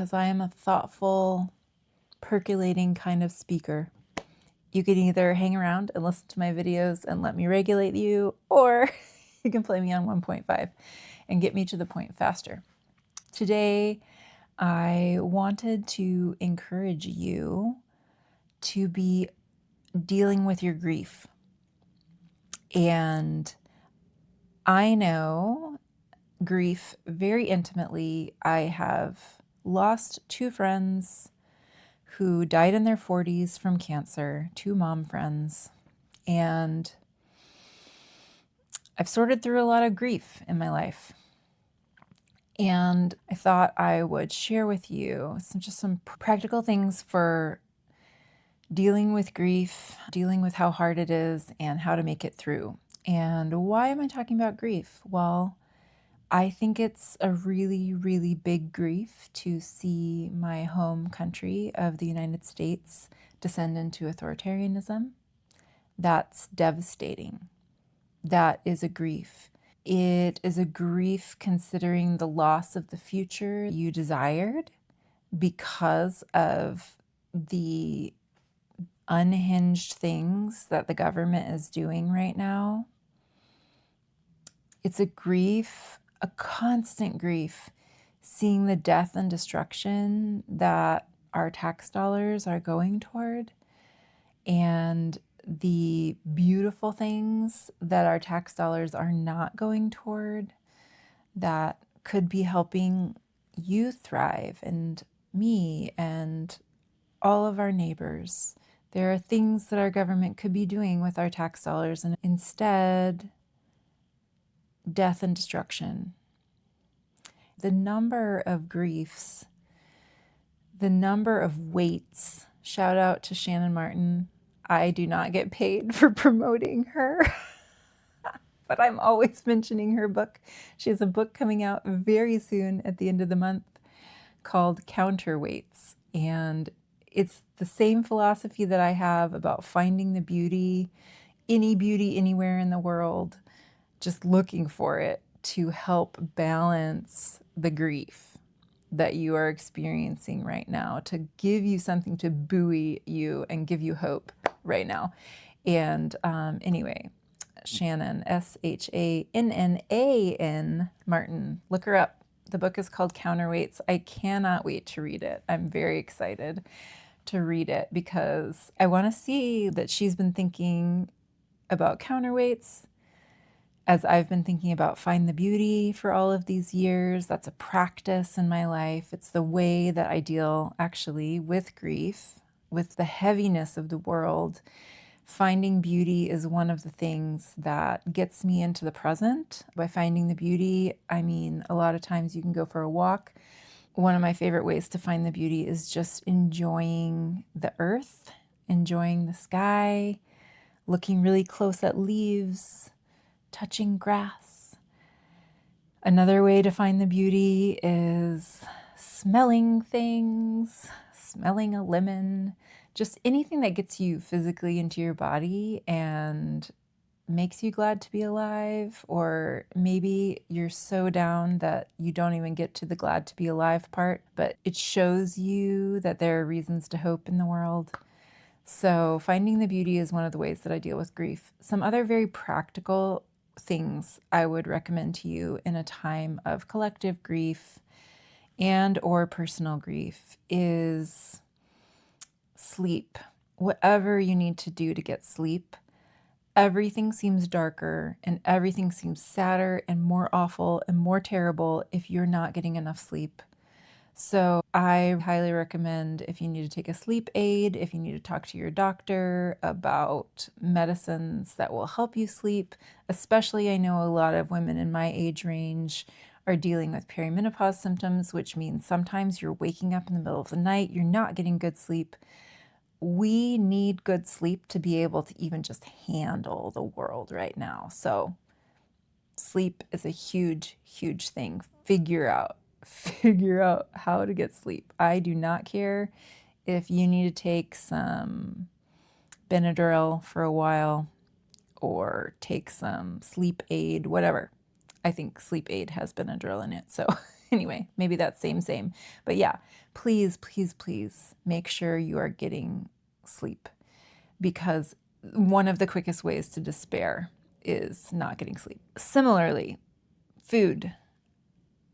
because I am a thoughtful, percolating kind of speaker. You can either hang around and listen to my videos and let me regulate you, or you can play me on 1.5 and get me to the point faster. Today, I wanted to encourage you to be dealing with your grief. And I know grief very intimately. I have lost two friends who died in their 40s from cancer, two mom friends. And I've sorted through a lot of grief in my life. And I thought I would share with you some practical things for dealing with grief, dealing with how hard it is, and how to make it through. And why am I talking about grief? Well, I think it's a really, really big grief to see my home country of the United States descend into authoritarianism. That's devastating. That is a grief. It is a grief considering the loss of the future you desired because of the unhinged things that the government is doing right now. It's a grief, a constant grief, seeing the death and destruction that our tax dollars are going toward, and the beautiful things that our tax dollars are not going toward that could be helping you thrive, and me, and all of our neighbors. There are things that our government could be doing with our tax dollars, and instead, death and destruction. The number of griefs, the number of weights. Shout out to Shannon Martin. I do not get paid for promoting her, but I'm always mentioning her book. She has a book coming out very soon at the end of the month called Counterweights. And it's the same philosophy that I have about finding the beauty anywhere in the world, just looking for it to help balance the grief that you are experiencing right now, to give you something to buoy you and give you hope right now. And anyway, Shannon, Shannan Martin, look her up. The book is called Counterweights. I cannot wait to read it. I'm very excited to read it because I want to see that she's been thinking about counterweights as I've been thinking about find the beauty for all of these years. That's a practice in my life. It's the way that I deal actually with grief, with the heaviness of the world. Finding beauty is one of the things that gets me into the present. By finding the beauty, I mean a lot of times you can go for a walk. One of my favorite ways to find the beauty is just enjoying the earth, enjoying the sky, looking really close at leaves, touching grass. Another way to find the beauty is smelling things, smelling a lemon, just anything that gets you physically into your body and makes you glad to be alive. Or maybe you're so down that you don't even get to the glad to be alive part, but it shows you that there are reasons to hope in the world. So finding the beauty is one of the ways that I deal with grief. Some other very practical things I would recommend to you in a time of collective grief and or personal grief is sleep. Whatever you need to do to get sleep. Everything seems darker and everything seems sadder and more awful and more terrible if you're not getting enough sleep. So I highly recommend, if you need to take a sleep aid, if you need to talk to your doctor about medicines that will help you sleep. Especially, I know a lot of women in my age range are dealing with perimenopause symptoms, which means sometimes you're waking up in the middle of the night, you're not getting good sleep. We need good sleep to be able to even just handle the world right now. So sleep is a huge, huge thing. Figure out how to get sleep. I do not care if you need to take some Benadryl for a while or take some sleep aid, whatever. I think sleep aid has Benadryl in it, so Anyway, maybe that's same. But yeah, please, please, please make sure you are getting sleep, because one of the quickest ways to despair is not getting sleep. Similarly, food.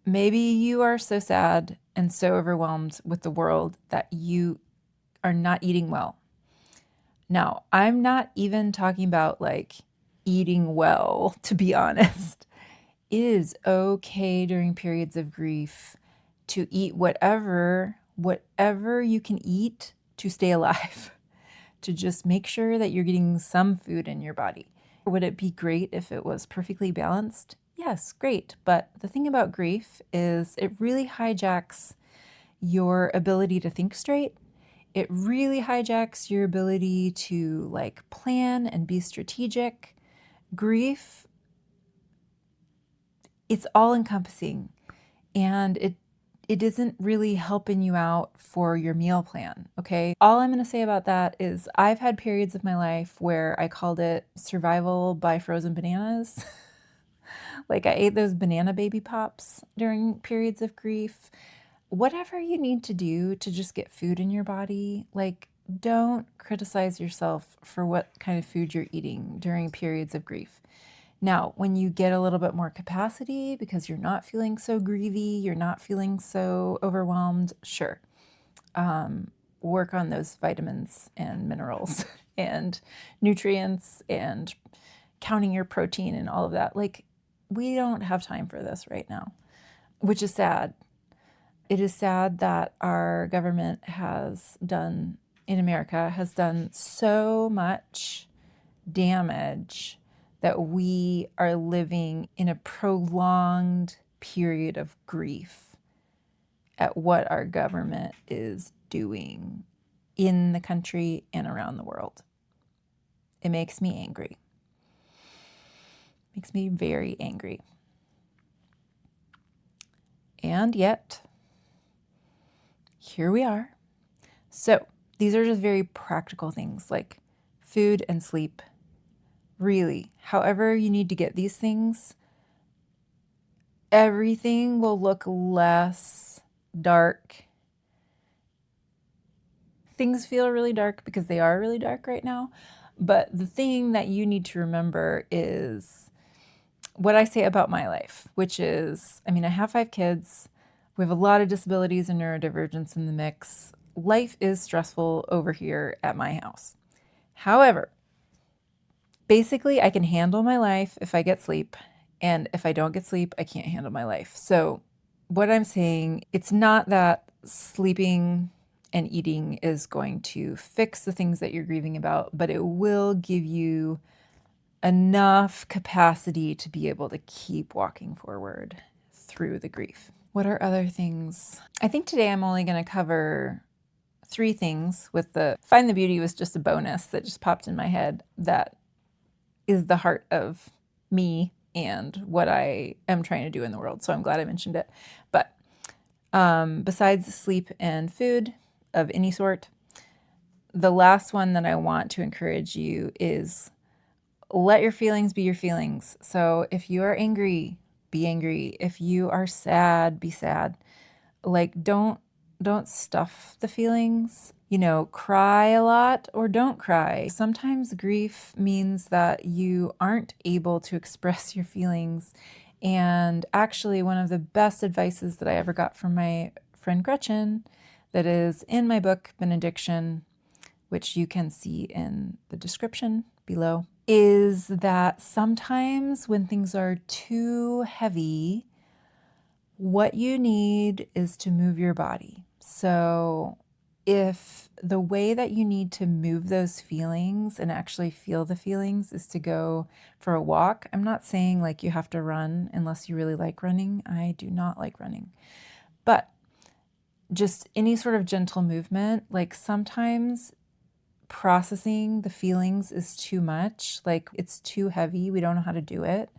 Maybe you are so sad and so overwhelmed with the world that you are not eating well. Now, I'm not even talking about like eating well, to be honest. It is okay during periods of grief to eat whatever you can eat to stay alive, to just make sure that you're getting some food in your body. Would it be great if it was perfectly balanced? Yes, great. But the thing about grief is it really hijacks your ability to think straight. It really hijacks your ability to like plan and be strategic. Grief, it's all encompassing, and it isn't really helping you out for your meal plan, okay? All I'm going to say about that is I've had periods of my life where I called it survival by frozen bananas. Like I ate those banana baby pops during periods of grief. Whatever you need to do to just get food in your body, like don't criticize yourself for what kind of food you're eating during periods of grief. Now, when you get a little bit more capacity because you're not feeling so grievy, you're not feeling so overwhelmed, sure. Work on those vitamins and minerals and nutrients and counting your protein and all of that. Like, we don't have time for this right now, which is sad. It is sad that our government in America has done so much damage that we are living in a prolonged period of grief at what our government is doing in the country and around the world. It makes me angry. It makes me very angry. And yet, here we are. So these are just very practical things like food and sleep. Really, however you need to get these things, everything will look less dark. Things feel really dark because they are really dark right now. But the thing that you need to remember is what I say about my life, which is, I have 5 kids. We have a lot of disabilities and neurodivergence in the mix. Life is stressful over here at my house. However, basically, I can handle my life if I get sleep. And if I don't get sleep, I can't handle my life. So what I'm saying, it's not that sleeping and eating is going to fix the things that you're grieving about, but it will give you enough capacity to be able to keep walking forward through the grief. What are other things? I think today I'm only going to cover 3 things. With the Find the Beauty was just a bonus that just popped in my head that is the heart of me and what I am trying to do in the world. So I'm glad I mentioned it. But besides sleep and food of any sort, the last one that I want to encourage you is let your feelings be your feelings. So if you are angry, be angry. If you are sad, be sad. Like don't stuff the feelings. Cry a lot or don't cry. Sometimes grief means that you aren't able to express your feelings. And actually, one of the best advices that I ever got from my friend Gretchen, that is in my book, Benediction, which you can see in the description below, is that sometimes when things are too heavy, what you need is to move your body. So if the way that you need to move those feelings and actually feel the feelings is to go for a walk, I'm not saying like you have to run unless you really like running. I do not like running. But just any sort of gentle movement, like sometimes processing the feelings is too much, like it's too heavy. We don't know how to do it.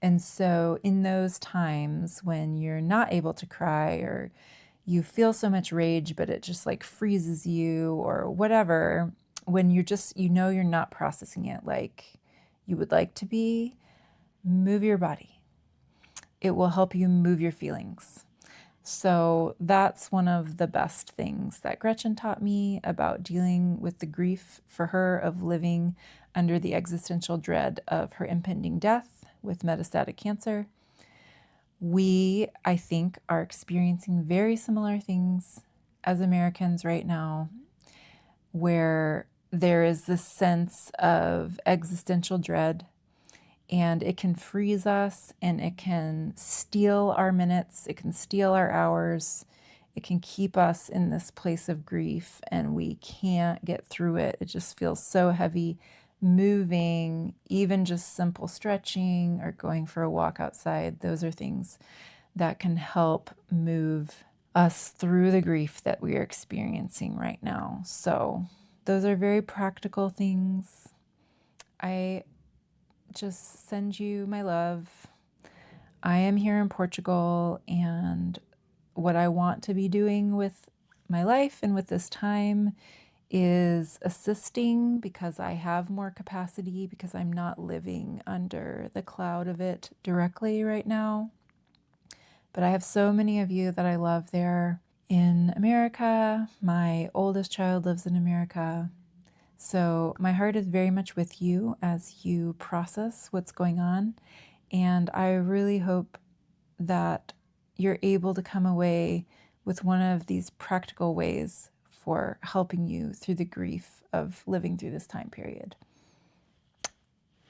And so in those times when you're not able to cry or you feel so much rage, but it just like freezes you or whatever, when you're not processing it like you would like to be, move your body. It will help you move your feelings. So that's one of the best things that Gretchen taught me about dealing with the grief for her of living under the existential dread of her impending death with metastatic cancer. We, I think, are experiencing very similar things as Americans right now, where there is this sense of existential dread, and it can freeze us and it can steal our minutes, it can steal our hours, it can keep us in this place of grief, and we can't get through it. It just feels so heavy. Moving, even just simple stretching or going for a walk outside, those are things that can help move us through the grief that we are experiencing right now. So, those are very practical things. I just send you my love. I am here in Portugal, and what I want to be doing with my life and with this time is assisting because I have more capacity, because I'm not living under the cloud of it directly right now. But I have so many of you that I love there in America. My oldest child lives in America. So my heart is very much with you as you process what's going on. And I really hope that you're able to come away with one of these practical ways for helping you through the grief of living through this time period.